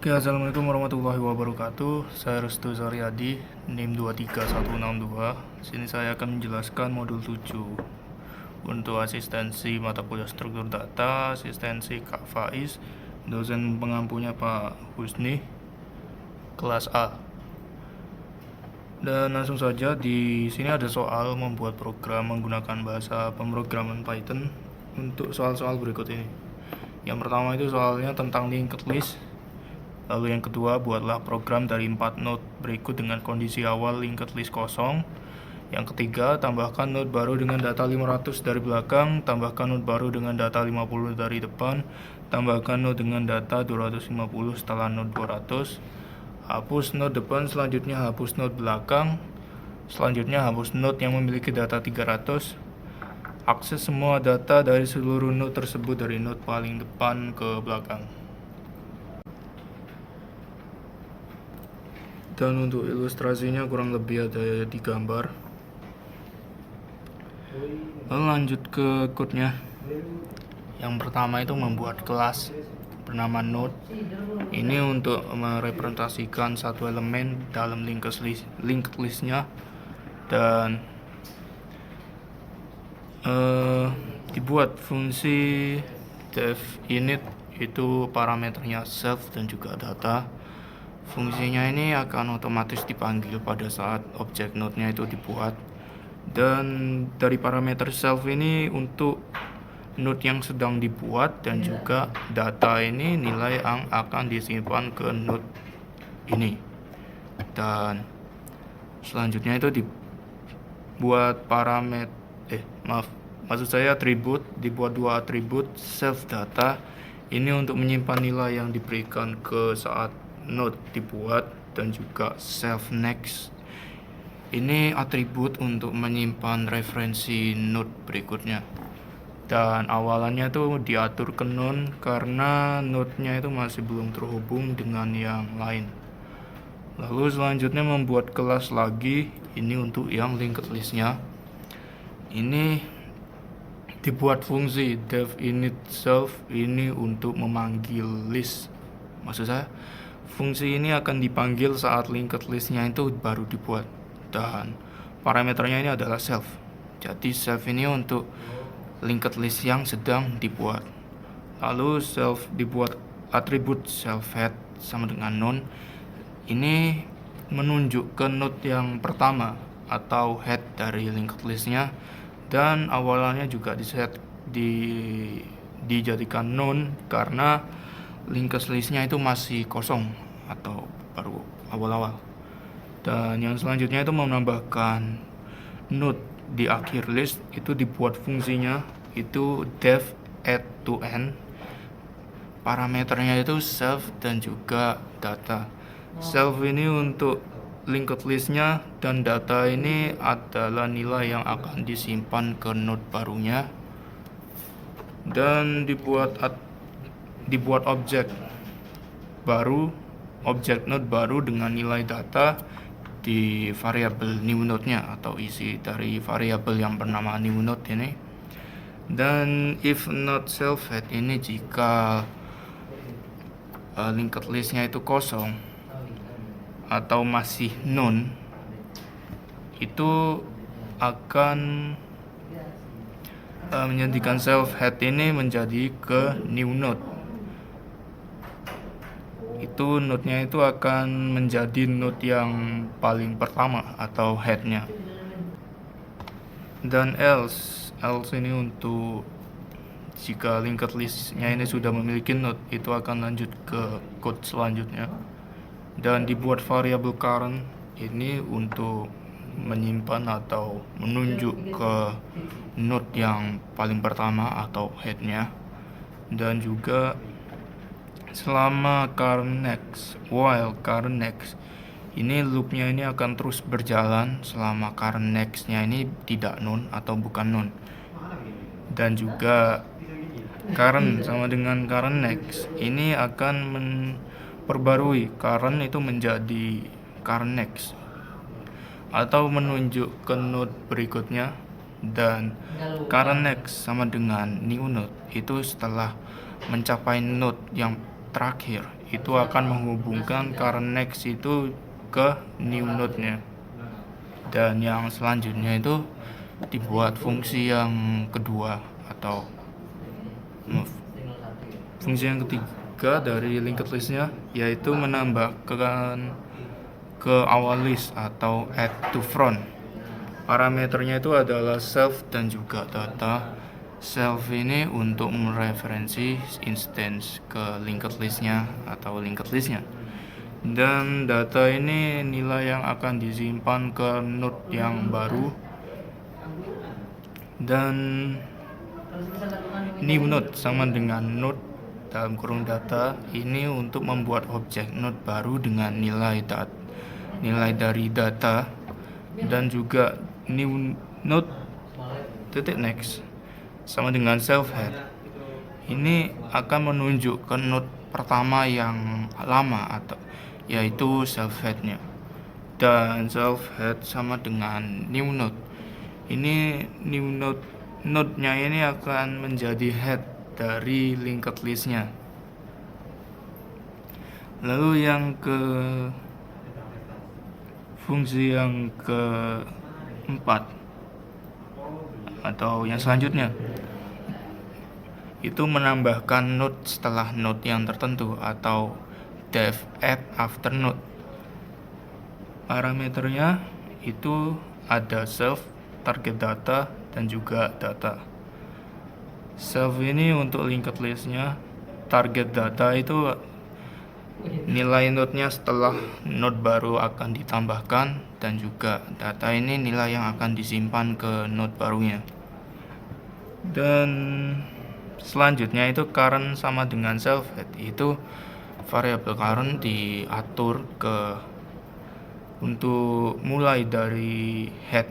Oke, assalamualaikum warahmatullahi wabarakatuh. Saya Restu Zaryadi, NIM 23162. Sini saya akan menjelaskan modul 7 untuk asistensi mata kuliah struktur data, asistensi Kak Faiz, dosen pengampunya Pak Husni, kelas A. Dan langsung saja, di sini ada soal membuat program menggunakan bahasa pemrograman Python untuk soal-soal berikut ini. Yang pertama itu soalnya tentang linked list. Lalu yang kedua, buatlah program dari 4 node berikut dengan kondisi awal linked list kosong. Yang ketiga, tambahkan node baru dengan data 500 dari belakang, tambahkan node baru dengan data 50 dari depan, tambahkan node dengan data 250 setelah node 200. Hapus node depan, selanjutnya hapus node belakang, selanjutnya hapus node yang memiliki data 300. Akses semua data dari seluruh node tersebut dari node paling depan ke belakang. Dan untuk ilustrasinya kurang lebih ada di gambar. Lalu lanjut ke code-nya. Yang pertama itu membuat kelas bernama node. Ini untuk merepresentasikan satu elemen dalam linked list-nya, dan dibuat fungsi definite, itu parameternya self dan juga data. Fungsinya ini akan otomatis dipanggil pada saat objek node-nya itu dibuat. Dan dari parameter self ini untuk node yang sedang dibuat, dan juga data ini nilai yang akan disimpan ke node ini. Dan selanjutnya itu dibuat atribut, dibuat dua atribut self data. Ini untuk menyimpan nilai yang diberikan ke saat node dibuat, dan juga self next. Ini atribut untuk menyimpan referensi node berikutnya. Dan awalannya tuh diatur ke none karena node-nya itu masih belum terhubung dengan yang lain. Lalu selanjutnya membuat kelas lagi, ini untuk yang linked list-nya. Ini dibuat fungsi definite self, ini untuk memanggil list. Maksud saya, fungsi ini akan dipanggil saat linked list-nya itu baru dibuat, dan parameternya ini adalah self. Jadi self ini untuk linked list yang sedang dibuat. Lalu self dibuat atribut self head sama dengan none. Ini menunjuk ke node yang pertama atau head dari linked list-nya, dan awalannya juga dijadikan none karena linked list-nya itu masih kosong atau baru awal-awal. Dan yang selanjutnya itu menambahkan node di akhir list, itu dibuat fungsinya itu def add to end. Parameternya itu self dan juga data. Self ini untuk linked list-nya, dan data ini adalah nilai yang akan disimpan ke node barunya. Dan dibuat objek baru, objek node baru dengan nilai data di variabel new node-nya atau isi dari variabel yang bernama new node ini. Dan if not self head ini jika linked list-nya itu kosong atau masih none, itu akan menjadikan self head ini menjadi ke new node. Itu node-nya itu akan menjadi node yang paling pertama atau head-nya. Dan else ini untuk jika linked list-nya ini sudah memiliki node, itu akan lanjut ke code selanjutnya. Dan dibuat variabel current ini untuk menyimpan atau menunjuk ke node yang paling pertama atau head-nya. Dan juga selama current next, while current next, ini loop-nya ini akan terus berjalan selama current next-nya ini tidak none atau bukan none. Dan juga current sama dengan current next ini akan memperbarui current itu menjadi current next atau menunjuk ke node berikutnya. Dan current next sama dengan new node itu setelah mencapai node yang terakhir itu akan menghubungkan current next itu ke new node-nya. Dan yang selanjutnya itu dibuat fungsi yang kedua atau fungsi yang ketiga dari linked list-nya, yaitu menambahkan ke awal list atau add to front. Parameternya itu adalah self dan juga data. Self ini untuk mereferensi instance ke linked list-nya atau linked list-nya. Dan data ini nilai yang akan disimpan ke node yang baru. Dan new node sama dengan node dalam kurung data ini untuk membuat objek node baru dengan nilai dari data. Dan juga new node titik next sama dengan self head ini akan menunjuk ke node pertama yang lama atau yaitu self headnya. Dan self head sama dengan new node ini, new node-nya ini akan menjadi head dari linked list-nya. Lalu yang ke fungsi yang keempat atau yang selanjutnya itu menambahkan node setelah node yang tertentu atau def add after node. Parameternya itu ada self, target data, dan juga data. Self ini untuk linked list-nya, target data itu nilai node-nya setelah node baru akan ditambahkan, dan juga data ini nilai yang akan disimpan ke node barunya. Dan selanjutnya itu current sama dengan self head, itu variabel current diatur ke untuk mulai dari head.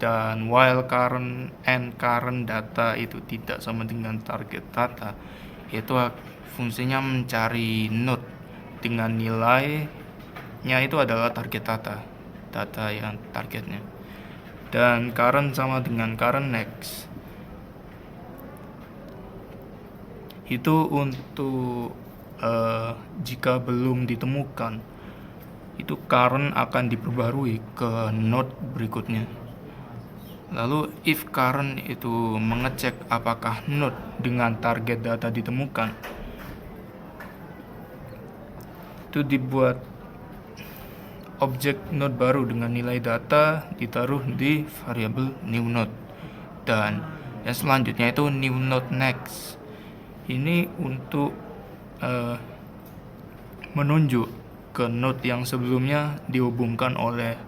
Dan while current and current data itu tidak sama dengan target data, itu fungsinya mencari node dengan nilainya itu adalah target data yang targetnya. Dan current sama dengan current next itu untuk jika belum ditemukan, itu current akan diperbarui ke node berikutnya. Lalu if current itu mengecek apakah node dengan target data ditemukan, itu dibuat objek node baru dengan nilai data ditaruh di variabel new node. Dan yang selanjutnya itu new node next. Ini untuk menunjuk ke node yang sebelumnya dihubungkan oleh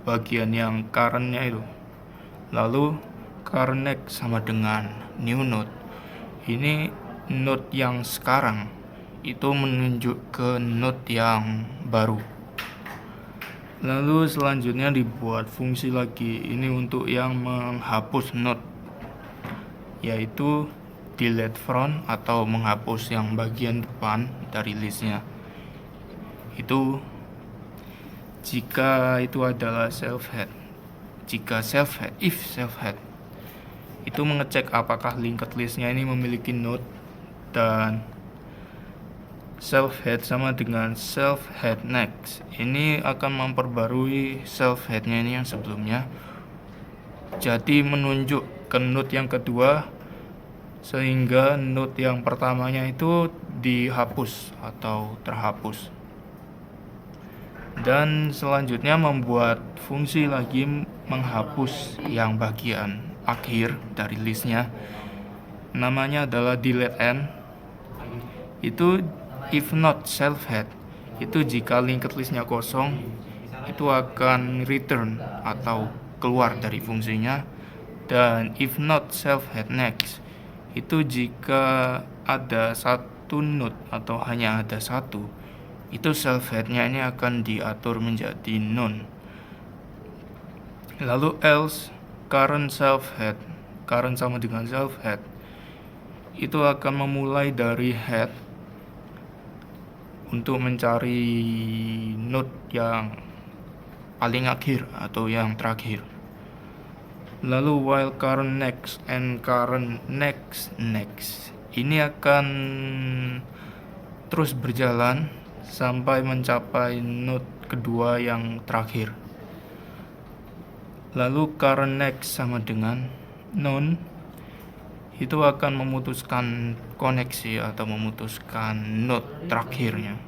bagian yang current-nya itu. Lalu current next sama dengan new node. Ini node yang sekarang itu menunjuk ke node yang baru. Lalu selanjutnya dibuat fungsi lagi ini untuk yang menghapus node, yaitu delete front atau menghapus yang bagian depan dari listnya. Itu jika itu adalah self head. Jika self head, if self head itu mengecek apakah linked listnya ini memiliki node, dan self head sama dengan self head next ini akan memperbarui self headnya ini yang sebelumnya, jadi menunjuk ke node yang kedua sehingga node yang pertamanya itu dihapus atau terhapus. Dan selanjutnya membuat fungsi lagi menghapus yang bagian akhir dari listnya, namanya adalah delete end. Itu if not self head, itu jika linked listnya kosong itu akan return atau keluar dari fungsinya. Dan if not self head next, itu jika ada satu node atau hanya ada satu, itu self headnya ini akan diatur menjadi none. Lalu else current self head, current sama dengan self head, itu akan memulai dari head untuk mencari node yang paling akhir atau yang terakhir. Lalu while current next and current next ini akan terus berjalan sampai mencapai node kedua yang terakhir. Lalu current next sama dengan none itu akan memutuskan koneksi atau memutuskan node terakhirnya.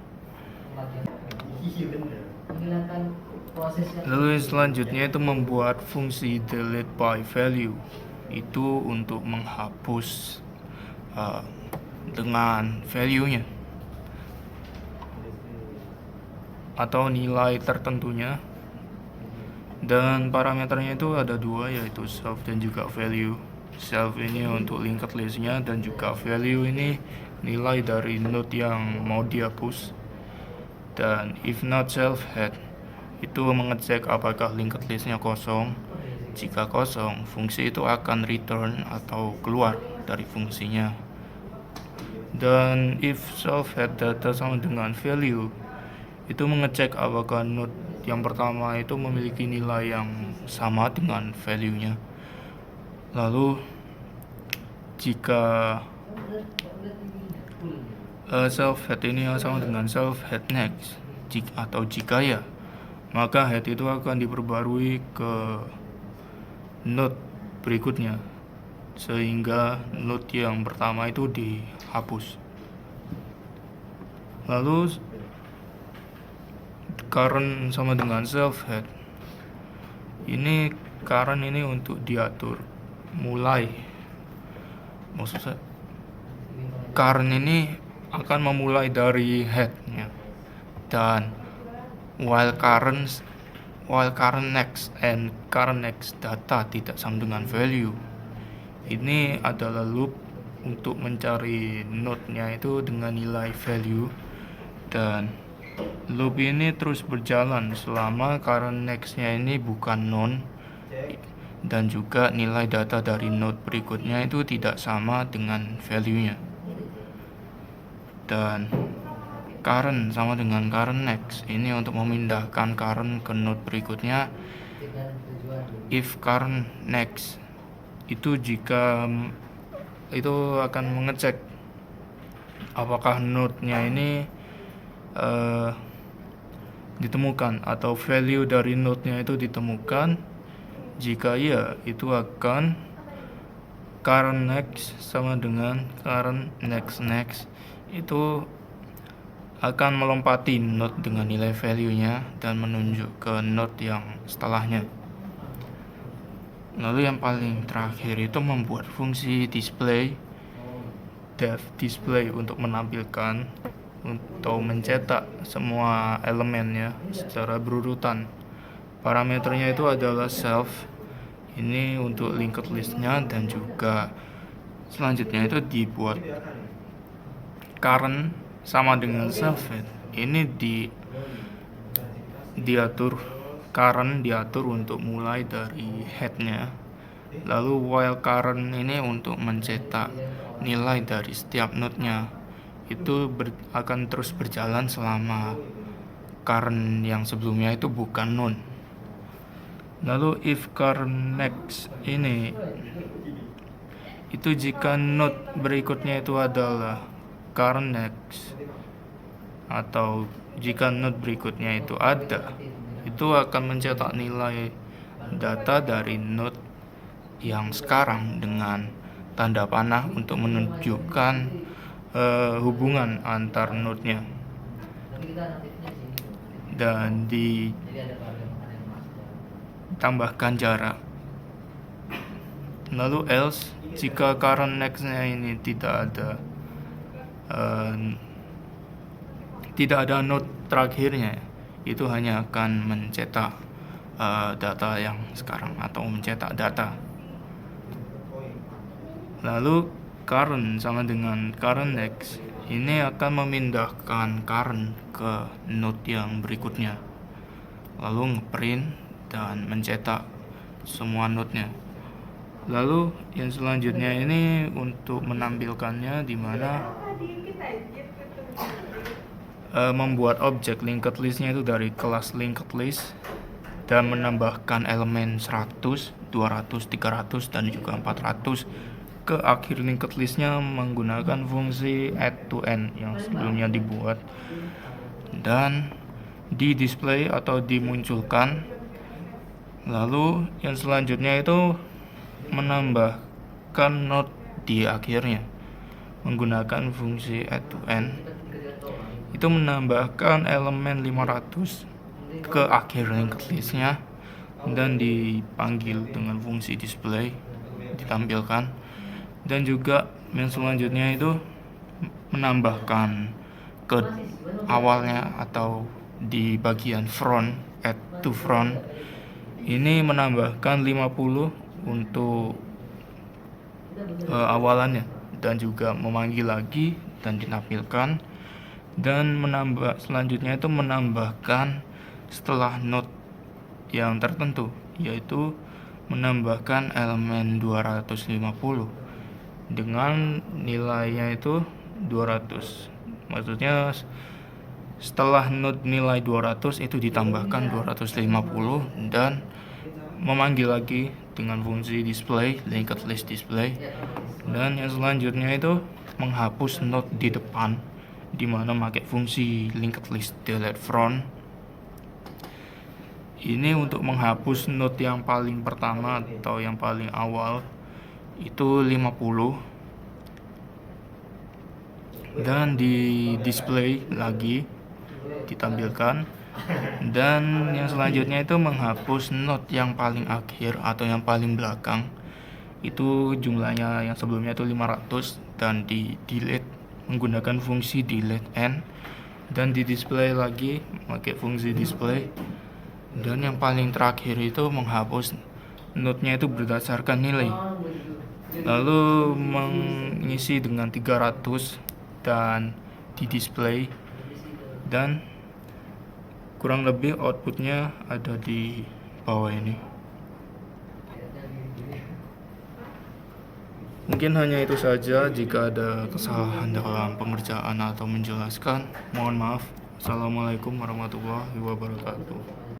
Lalu selanjutnya itu membuat fungsi delete by value, itu untuk menghapus dengan value-nya atau nilai tertentunya. Dan parameternya itu ada dua, yaitu self dan juga value. Self ini untuk linked list-nya, dan juga value ini nilai dari node yang mau dihapus. Dan if not self head itu mengecek apakah linked list-nya kosong. Jika kosong, fungsi itu akan return atau keluar dari fungsinya. Dan if self head data sama dengan value itu mengecek apakah node yang pertama itu memiliki nilai yang sama dengan value-nya. Lalu jika self head ini sama dengan self head next, atau jika ya, maka head itu akan diperbarui ke node berikutnya sehingga node yang pertama itu dihapus. Lalu current sama dengan self head ini, current ini untuk diatur mulai, maksudnya current ini akan memulai dari headnya, dan while current next and current next data tidak sama dengan value, ini adalah loop untuk mencari node-nya itu dengan nilai value, dan loop ini terus berjalan selama current next-nya ini bukan none, dan juga nilai data dari node berikutnya itu tidak sama dengan value-nya. Dan current sama dengan current next ini untuk memindahkan current ke node berikutnya. If current next itu jika itu akan mengecek apakah node-nya ini ditemukan atau value dari node-nya itu ditemukan. Jika iya, itu akan current next sama dengan current next itu akan melompati node dengan nilai value-nya dan menunjuk ke node yang setelahnya. Lalu yang paling terakhir itu membuat fungsi display, def display, untuk menampilkan atau mencetak semua elemennya secara berurutan. Parameternya itu adalah self, ini untuk linked list-nya, dan juga selanjutnya itu dibuat current sama dengan self head. Ini diatur, current diatur untuk mulai dari headnya. Lalu while current ini untuk mencetak nilai dari setiap node-nya, itu akan terus berjalan selama current yang sebelumnya itu bukan none. Lalu if current next ini itu jika node berikutnya itu adalah current next, atau jika node berikutnya itu ada, itu akan mencetak nilai data dari node yang sekarang dengan tanda panah untuk menunjukkan hubungan antar node-nya, dan ditambahkan jarak. Lalu else, jika current next-nya ini tidak ada node terakhirnya, itu hanya akan mencetak data yang sekarang atau mencetak data. Lalu current sama dengan current next ini akan memindahkan current ke node yang berikutnya, lalu ngeprint dan mencetak semua node-nya. Lalu yang selanjutnya ini untuk menampilkannya, dimana membuat objek linked list-nya itu dari kelas linked list dan menambahkan elemen 100, 200, 300 dan juga 400 ke akhir linked listnya menggunakan fungsi add to end yang sebelumnya dibuat, dan di display atau dimunculkan. Lalu yang selanjutnya itu menambahkan node di akhirnya menggunakan fungsi add to end. Itu menambahkan elemen 500 ke akhir linked listnya dan dipanggil dengan fungsi display, ditampilkan. Dan juga yang selanjutnya itu menambahkan ke awalnya atau di bagian front, add to front, ini menambahkan 50 untuk awalannya, dan juga memanggil lagi dan ditampilkan. Dan selanjutnya itu menambahkan setelah node yang tertentu, yaitu menambahkan elemen 250 dengan nilainya itu 200. Maksudnya setelah node nilai 200 itu ditambahkan 250 dan memanggil lagi dengan fungsi display, linked list display. Dan yang selanjutnya itu menghapus node di depan, dimana pakai fungsi linked list delete front. Ini untuk menghapus node yang paling pertama atau yang paling awal itu 50, dan di display lagi ditampilkan. Dan yang selanjutnya itu menghapus node yang paling akhir atau yang paling belakang, itu jumlahnya yang sebelumnya itu 500, dan di delete menggunakan fungsi delete end, dan di display lagi pakai fungsi display. Dan yang paling terakhir itu menghapus node-nya itu berdasarkan nilai, lalu mengisi dengan 300 dan di display. Dan kurang lebih outputnya ada di bawah ini. Mungkin hanya itu saja. Jika ada kesalahan dalam pengerjaan atau menjelaskan, mohon maaf. Assalamualaikum warahmatullahi wabarakatuh.